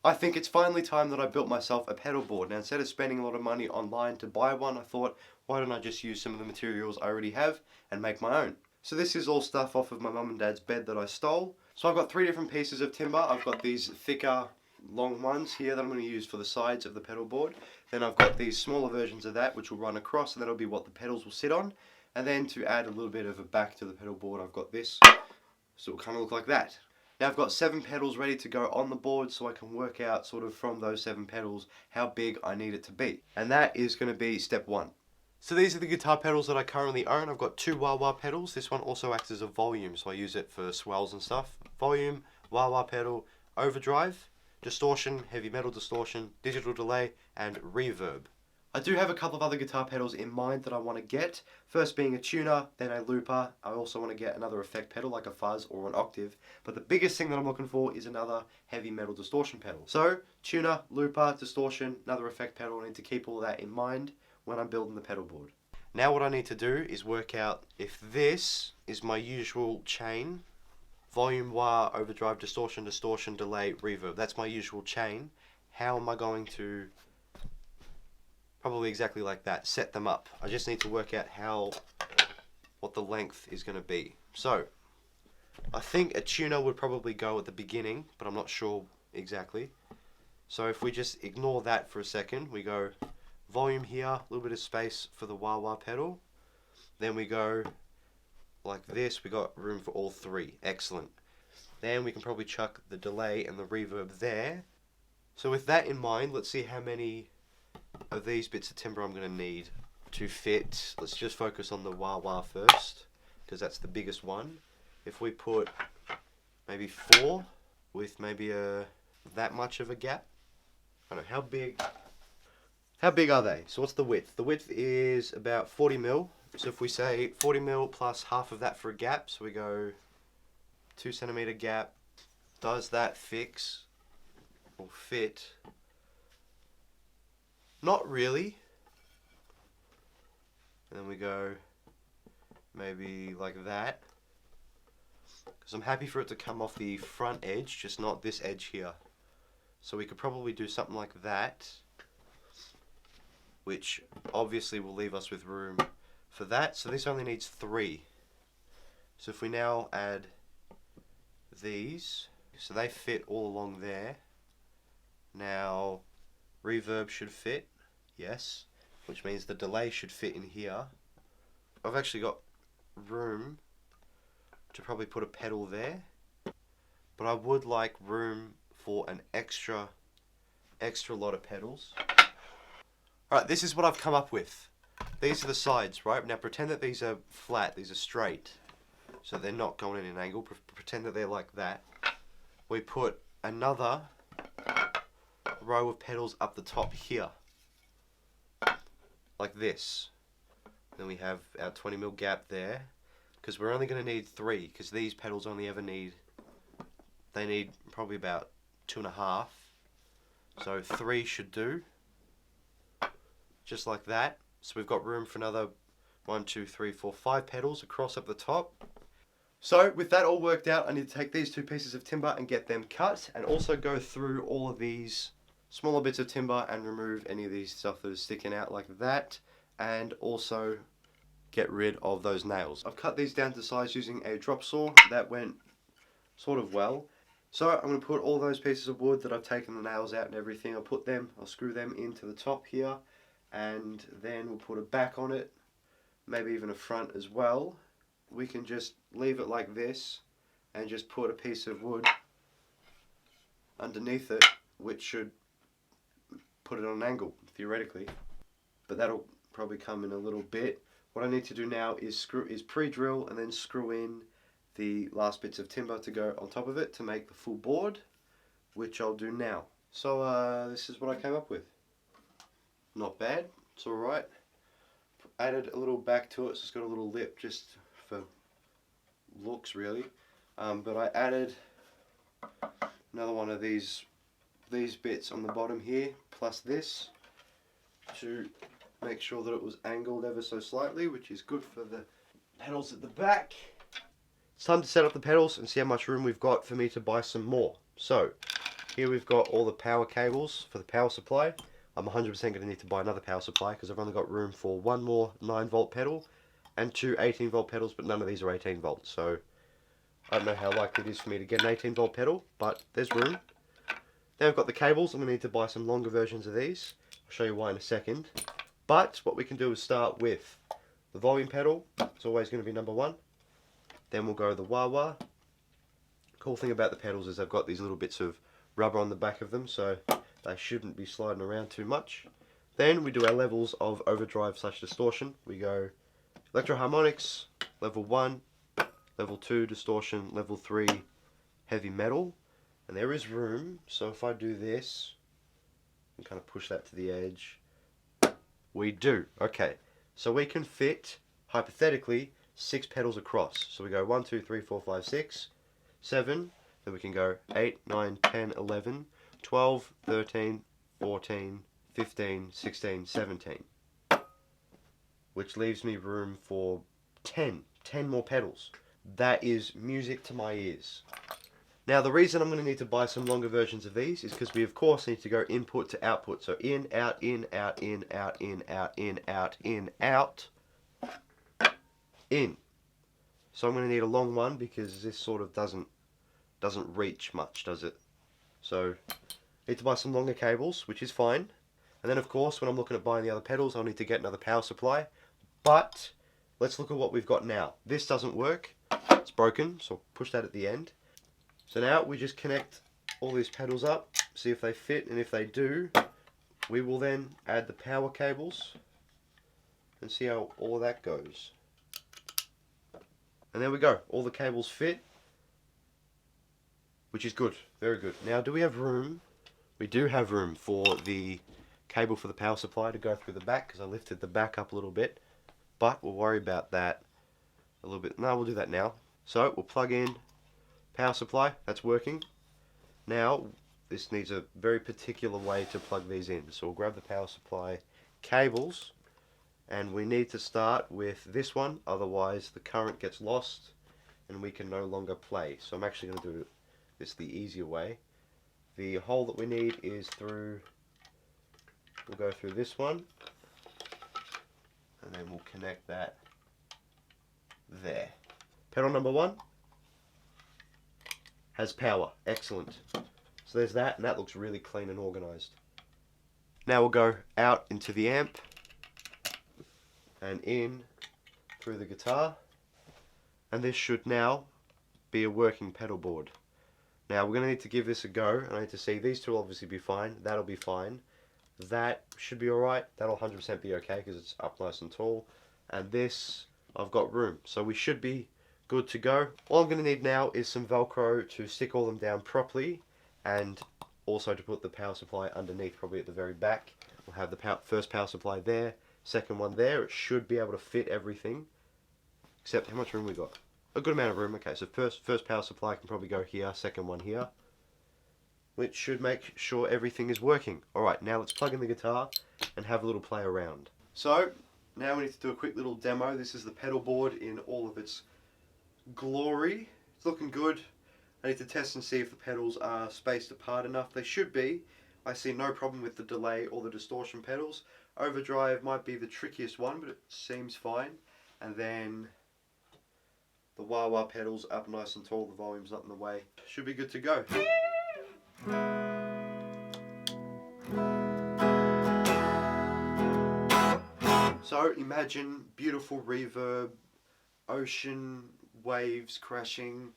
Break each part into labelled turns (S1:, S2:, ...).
S1: I think it's finally time that I built myself a pedal board. Now, instead of spending a lot of money online to buy one, I thought, why don't I just use some of the materials I already have and make my own? So this is all stuff off of my mum and dad's bed that I stole. So I've got 3 different pieces of timber. I've got these thicker, long ones here that I'm going to use for the sides of the pedal board. Then I've got these smaller versions of that which will run across, and that'll be what the pedals will sit on. And then to add a little bit of a back to the pedal board, I've got this, so it'll kind of look like that. Now I've got 7 pedals ready to go on the board, so I can work out sort of from those 7 pedals how big I need it to be. And that is going to be step 1. So these are the guitar pedals that I currently own. I've got 2 wah-wah pedals. This one also acts as a volume, so I use it for swells and stuff. Volume, wah-wah pedal, overdrive, distortion, heavy metal distortion, digital delay, and reverb. I do have a couple of other guitar pedals in mind that I want to get. First being a tuner, then a looper. I also want to get another effect pedal like a fuzz or an octave. But the biggest thing that I'm looking for is another heavy metal distortion pedal. So, tuner, looper, distortion, another effect pedal. I need to keep all that in mind when I'm building the pedal board. Now what I need to do is work out if this is my usual chain. Volume, wah, overdrive, distortion, distortion, delay, reverb. That's my usual chain. How am I going to... Probably exactly like that, set them up. I just need to work out what the length is going to be. So, I think a tuner would probably go at the beginning, but I'm not sure exactly. So if we just ignore that for a second, we go volume here, a little bit of space for the wah-wah pedal. Then we go like this, we got room for all 3, excellent. Then we can probably chuck the delay and the reverb there. So with that in mind, let's see how many of these bits of timber I'm going to need to fit. Let's just focus on the wah-wah first, because that's the biggest one. If we put maybe 4 with maybe that much of a gap. I don't know, how big are they? So what's the width? The width is about 40 mil. So if we say 40 mil plus half of that for a gap, so we go 2 centimeter gap, does that fix or fit? Not really. And then we go maybe like that. Because I'm happy for it to come off the front edge, just not this edge here. So we could probably do something like that, which obviously will leave us with room for that. So this only needs 3. So if we now add these, so they fit all along there. Now reverb should fit. Yes, which means the delay should fit in here. I've actually got room to probably put a pedal there, but I would like room for an extra lot of pedals. Alright, this is what I've come up with. These are the sides, right? Now pretend that these are flat, these are straight, so they're not going in an angle. Pretend that they're like that. We put another row of pedals up the top here, like this. Then we have our 20 mil gap there, because we're only going to need 3, because these pedals only ever need, they need probably about 2.5, so 3 should do, just like that. So we've got room for another 1, 2, 3, 4, 5 pedals across up the top. So with that all worked out, I need to take these 2 pieces of timber and get them cut, and also go through all of these smaller bits of timber and remove any of these stuff that is sticking out like that, and also get rid of those nails. I've cut these down to size using a drop saw. That went sort of well. So I'm going to put all those pieces of wood that I've taken the nails out and everything, I'll screw them into the top here, and then we'll put a back on it, maybe even a front as well. We can just leave it like this and just put a piece of wood underneath it, which should put it on an angle, theoretically, but that'll probably come in a little bit. What I need to do now is pre-drill and then screw in the last bits of timber to go on top of it to make the full board, which I'll do now. So this is what I came up with. Not bad, it's alright. Added a little back to it, so it's got a little lip just for looks really. But I added another one of these bits on the bottom here, plus this, to make sure that it was angled ever so slightly, which is good for the pedals at the back. It's time to set up the pedals and see how much room we've got for me to buy some more. So, Here we've got all the power cables for the power supply. I'm 100% going to need to buy another power supply because I've only got room for one more 9-volt pedal and two 18-volt pedals, but none of these are 18 volts. So I don't know how likely it is for me to get an 18-volt pedal, but there's room. Then I've got the cables. I'm going to need to buy some longer versions of these. I'll show you why in a second. But what we can do is start with the volume pedal. It's always going to be number one. Then we'll go the wah-wah. Cool thing about the pedals is they've got these little bits of rubber on the back of them, so they shouldn't be sliding around too much. Then we do our levels of overdrive / distortion. We go electroharmonics, level 1, level 2 distortion, level 3 heavy metal. And there is room, so if I do this and kind of push that to the edge, we do. Okay, so we can fit, hypothetically, 6 pedals across. So we go 1, 2, 3, 4, 5, 6, 7, then we can go 8, 9, 10, 11, 12, 13, 14, 15, 16, 17. Which leaves me room for 10 more pedals. That is music to my ears. Now the reason I'm going to need to buy some longer versions of these is because we of course need to go input to output. So in, out, in, out, in, out, in, out, in, out, in, out, in. So I'm going to need a long one because this sort of doesn't reach much, does it? So I need to buy some longer cables, which is fine. And then of course when I'm looking at buying the other pedals, I'll need to get another power supply. But let's look at what we've got now. This doesn't work. It's broken, so I'll push that at the end. So now we just connect all these pedals up, see if they fit, and if they do, we will then add the power cables and see how all of that goes. And there we go, all the cables fit, which is good, very good. Now do we have room? We do have room for the cable for the power supply to go through the back, because I lifted the back up a little bit, but we'll worry about that a little bit. No, we'll do that now. So we'll plug in power supply, that's working. Now this needs a very particular way to plug these in. So we'll grab the power supply cables and we need to start with this one, otherwise the current gets lost and we can no longer play. So I'm actually going to do this the easier way. The hole that we need is through, we'll go through this one and then we'll connect that there. Pedal number 1 has power. Excellent. So there's that, and that looks really clean and organized. Now we'll go out into the amp and in through the guitar, and this should now be a working pedal board. Now we're going to need to give this a go, and I need to see these two will obviously be fine, that'll be fine, that should be alright, that'll 100% be okay because it's up nice and tall, and this I've got room, so we should be good to go. All I'm going to need now is some Velcro to stick all them down properly, and also to put the power supply underneath, probably at the very back. We'll have the first power supply there, second one there. It should be able to fit everything, except how much room we got? A good amount of room. Okay, so first power supply can probably go here, second one here, which should make sure everything is working. Alright, now let's plug in the guitar and have a little play around. So now we need to do a quick little demo. This is the pedal board in all of its glory. It's looking good. I need to test and see if the pedals are spaced apart enough. They should be. I see no problem with the delay or the distortion pedals. Overdrive might be the trickiest one, but it seems fine. And then the wah-wah pedals up nice and tall, the volume's not in the way. Should be good to go. So imagine beautiful reverb, ocean, waves crashing,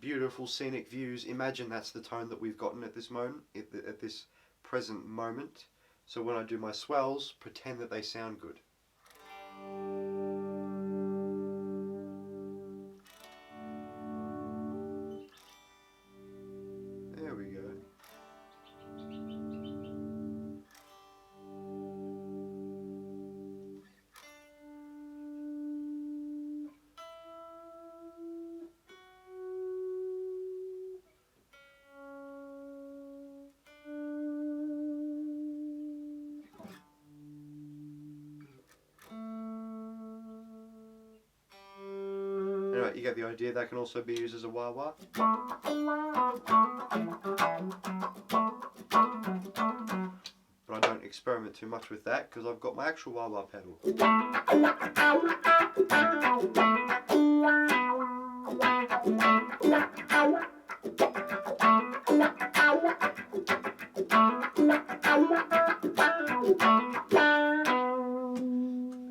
S1: beautiful scenic views. Imagine that's the tone that we've gotten at this moment, at this present moment. So when I do my swells, pretend that they sound good. There we go. you get the idea. That can also be used as a wah-wah. But I don't experiment too much with that because I've got my actual wah-wah pedal.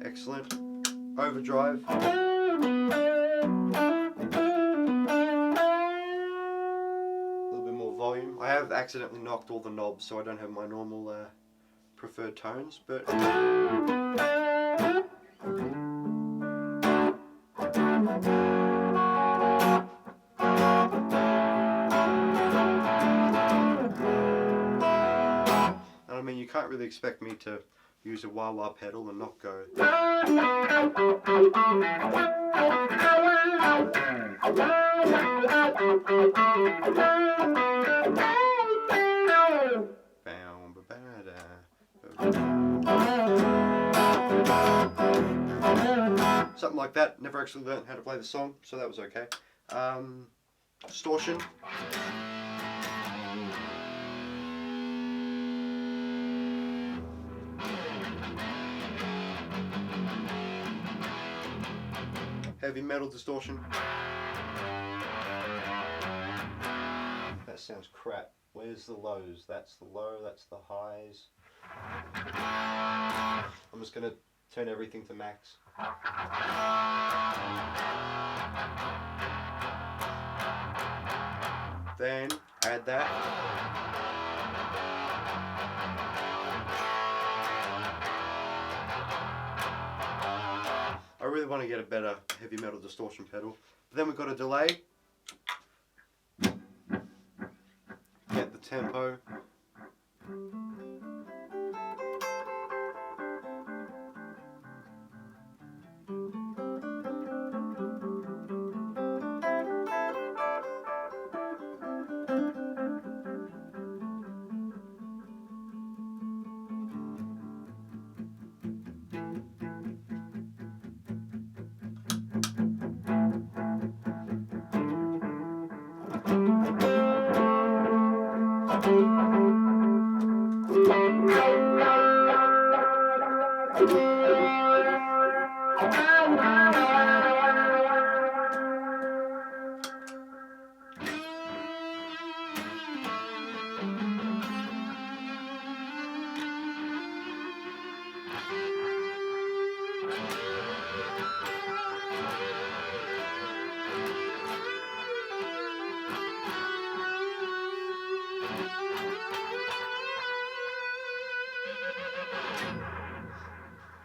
S1: Excellent. Overdrive. A little bit more volume. I have accidentally knocked all the knobs, so I don't have my normal preferred tones, but I mean, you can't really expect me to use a wah-wah pedal and not go. Something like that. Never actually learned how to play the song, so that was okay. Distortion. Heavy metal distortion. That sounds crap. Where's the lows? That's the low, that's the highs. I'm just going to turn everything to max. Then add that. I really want to get a better heavy metal distortion pedal. But then we've got a delay. Get the tempo.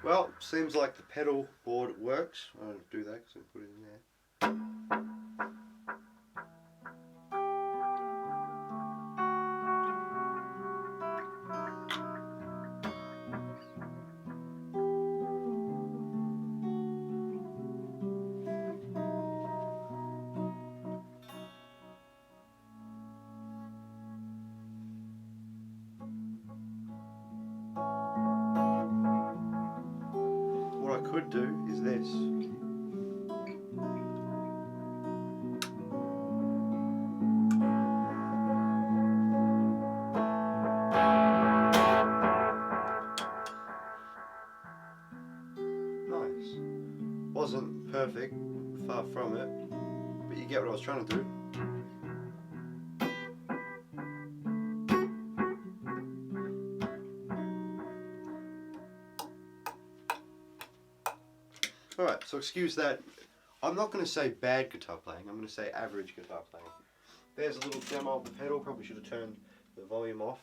S1: Well, seems like the pedal board works. I don't do that because I put it in there. What I could do is this. Nice. Wasn't perfect, far from it, but you get what I was trying to do. Alright, so excuse that. I'm not going to say bad guitar playing, I'm going to say average guitar playing. There's a little demo of the pedal, probably should have turned the volume off.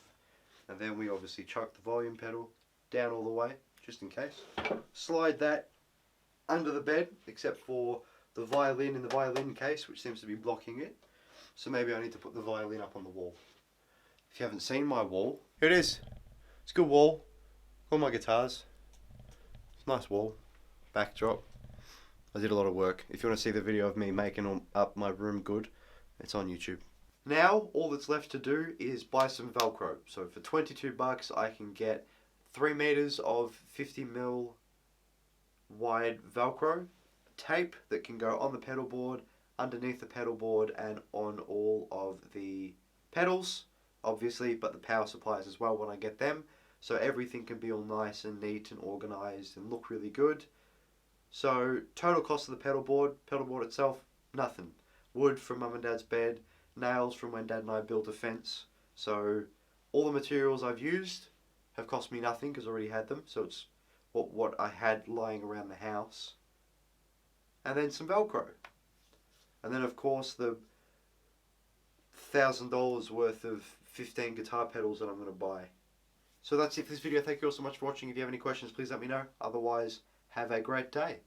S1: And then we obviously chuck the volume pedal down all the way, just in case. Slide that under the bed, except for the violin in the violin case, which seems to be blocking it. So maybe I need to put the violin up on the wall. If you haven't seen my wall, here it is. It's a good wall. All my guitars. It's a nice wall. Backdrop. I did a lot of work. If you want to see the video of me making up my room good, it's on YouTube. Now, all that's left to do is buy some Velcro. So for 22 bucks, I can get 3 meters of 50mm wide Velcro tape that can go on the pedal board, underneath the pedal board, and on all of the pedals, obviously, but the power supplies as well when I get them. So everything can be all nice and neat and organized and look really good. So total cost of the pedal board itself, nothing. Wood from mum and dad's bed, nails from when dad and I built a fence. So all the materials I've used have cost me nothing because I already had them. So it's what I had lying around the house. And then some Velcro. And then of course the $1,000 worth of 15 guitar pedals that I'm going to buy. So that's it for this video. Thank you all so much for watching. If you have any questions, please let me know. Otherwise, have a great day.